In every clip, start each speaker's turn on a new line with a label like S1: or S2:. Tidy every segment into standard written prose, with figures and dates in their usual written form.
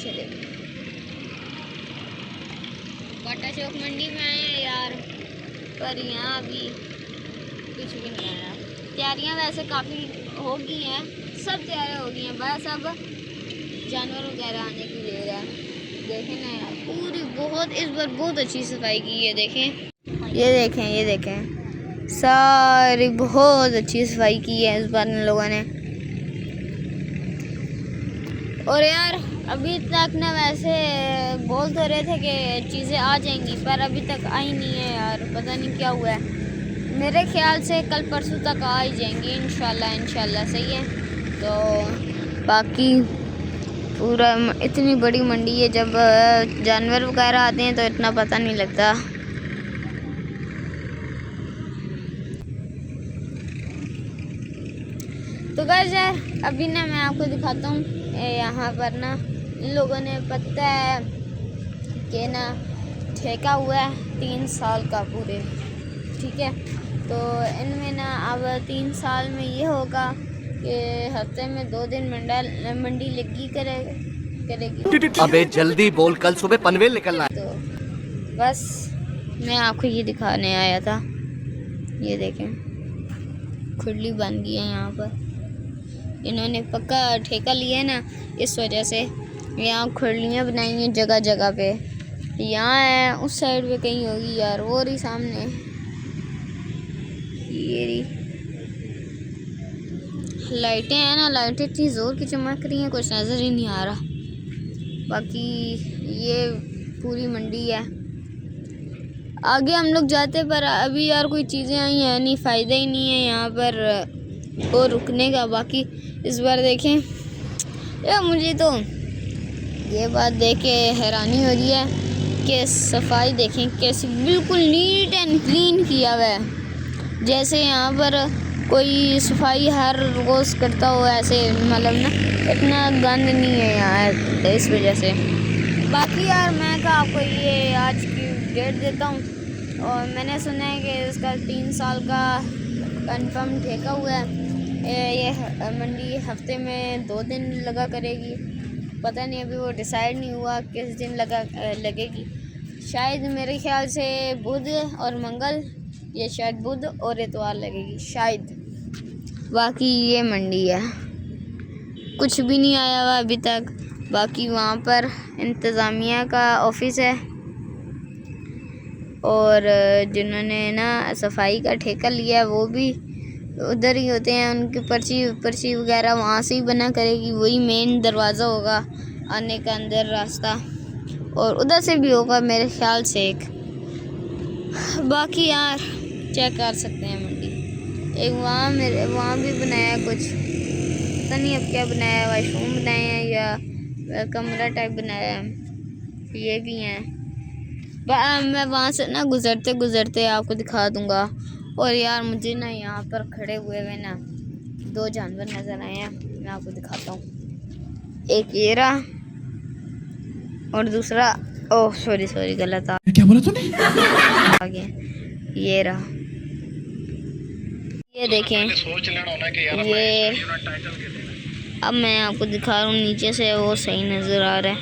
S1: चले बाटा चौक मंडी में आए हैं यार, पर यहाँ अभी कुछ भी नहीं आया। तैयारियाँ वैसे काफ़ी हो गई हैं, सब तैयारियाँ हो गई हैं, बस अब जानवर वगैरह आने की देर है। देखें ना यार, पूरी बहुत इस बार बहुत अच्छी सफाई की है। देखें ये देखें सारी बहुत अच्छी सफाई की है इस बार इन लोगों ने। और यार अभी तक ना वैसे बोल तो रहे थे कि चीज़ें आ जाएंगी, पर अभी तक आई नहीं है यार, पता नहीं क्या हुआ है। मेरे ख्याल से कल परसों तक आ ही जाएंगी इंशाल्लाह सही है। तो बाकी पूरा इतनी बड़ी मंडी है, जब जानवर वगैरह आते हैं तो इतना पता नहीं लगता। तो बस यार अभी ना मैं आपको दिखाता हूँ, यहाँ पर ना इन लोगों ने पता है कि ना ठेका हुआ है 3 साल का पूरे, ठीक है। तो इनमें ना अब 3 साल में ये होगा कि हफ्ते में 2 दिन मंडी लगी करेगी।
S2: अबे जल्दी बोल, कल सुबह पनवेल निकलना है।
S1: तो बस मैं आपको ये दिखाने आया था। ये देखें खुरली बन गई है यहाँ पर, इन्होंने पक्का ठेका लिया है ना, इस वजह से यहाँ खुरलियाँ बनाई हैं जगह जगह पे। यहाँ है, उस साइड पे कहीं होगी यार, वो रही सामने, ये रही लाइटें हैं ना, लाइटें इतनी ज़ोर की चमक रही हैं कुछ नज़र ही नहीं आ रहा। बाकी ये पूरी मंडी है, आगे हम लोग जाते पर अभी यार कोई चीज़ें आई हैं नहीं, फ़ायदा ही नहीं है यहाँ पर और रुकने का। बाकी इस बार देखें यार, मुझे तो ये बात देख के हैरानी हो रही है कि सफाई देखें कैसी बिल्कुल नीट एंड क्लीन किया हुआ है, जैसे यहाँ पर कोई सफाई हर रोज़ करता हो ऐसे, मतलब ना इतना गंद नहीं है यहाँ इस वजह से। बाकी यार मैं का आपको ये आज की डेट देता हूँ, और मैंने सुना है कि इसका 3 साल का कंफर्म ठेका हुआ है। ये मंडी हफ्ते में 2 दिन लगा करेगी, पता नहीं अभी वो डिसाइड नहीं हुआ किस दिन लगेगी। शायद मेरे ख्याल से बुध और मंगल, या शायद बुध और इतवार लगेगी शायद। बाकी ये मंडी है, कुछ भी नहीं आया हुआ अभी तक। बाकी वहाँ पर इंतज़ामिया का ऑफिस है, और जिन्होंने ना सफाई का ठेका लिया है वो भी उधर ही होते हैं, उनकी पर्ची वगैरह वहाँ से ही बना करेगी, वही मेन दरवाज़ा होगा आने का अंदर रास्ता, और उधर से भी होगा मेरे ख्याल से एक। बाकी यार चेक कर सकते हैं मंडी, एक वहाँ भी बनाया कुछ, पता नहीं अब क्या बनाया, वाशरूम बनाए हैं या कमरा टाइप बनाया है, ये भी हैं। मैं वहाँ से ना गुज़रते आपको दिखा दूँगा। और यार मुझे ना यहाँ पर खड़े हुए ना 2 जानवर नज़र आए हैं, मैं आपको दिखाता हूँ। एक ये रहा और दूसरा, ओह सॉरी गलत आ
S2: क्या बोला तूने?
S1: गया, ये रहा। ये देखें, ये अब मैं आपको दिखा रहा हूँ नीचे से, वो सही नज़र आ रहा है।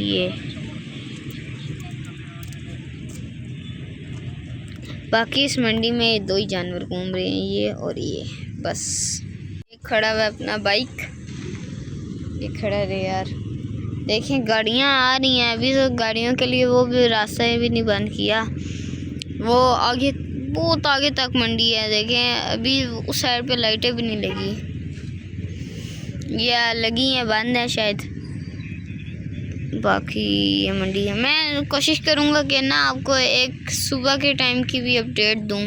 S1: ये बाकी इस मंडी में 2 ही जानवर घूम रहे हैं, ये और ये बस। एक खड़ा हुआ अपना बाइक, ये खड़ा रहे यार। देखें गाड़ियाँ आ रही हैं अभी, तो गाड़ियों के लिए वो भी रास्ता भी नहीं बंद किया, वो आगे बहुत आगे तक मंडी है। देखें अभी उस साइड पे लाइटें भी नहीं लगी, या लगी हैं बंद है शायद। बाकी ये मंडी है, मैं कोशिश करूँगा कि ना आपको एक सुबह के टाइम की भी अपडेट दूँ,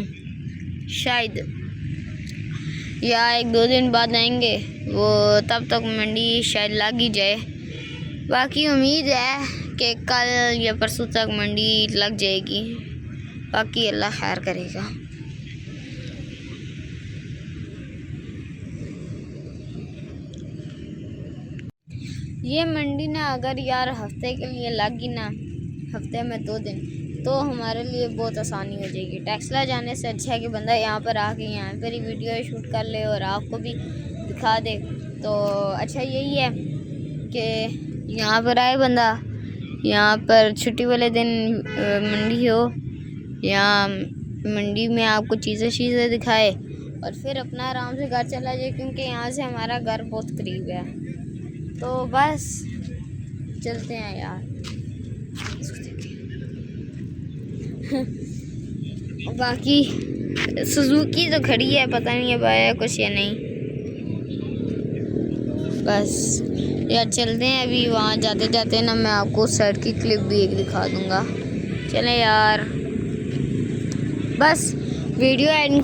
S1: शायद या 1-2 दिन बाद आएंगे वो, तब तक मंडी शायद लग ही जाए। बाकी उम्मीद है कि कल या परसों तक मंडी लग जाएगी, बाकी अल्लाह खैर करेगा। ये मंडी ना अगर यार हफ्ते के लिए लगी ना, हफ्ते में 2 दिन, तो हमारे लिए बहुत आसानी हो जाएगी। टेक्सला जाने से अच्छा है कि बंदा यहाँ पर आके यहाँ पर ही वीडियो शूट कर ले और आपको भी दिखा दे। तो अच्छा यही है कि यहाँ पर आए बंदा, यहाँ पर छुट्टी वाले दिन मंडी हो, यहाँ मंडी में आपको चीज़ें दिखाए और फिर अपना आराम से घर चला जाए, क्योंकि यहाँ से हमारा घर बहुत करीब है। तो बस चलते हैं यार। बाकी सुजुकी तो खड़ी है, पता नहीं अब आया कुछ या नहीं। बस यार चलते हैं अभी। वहाँ जाते जाते ना मैं आपको साइड की क्लिप भी एक दिखा दूँगा। चलें यार, बस वीडियो एंड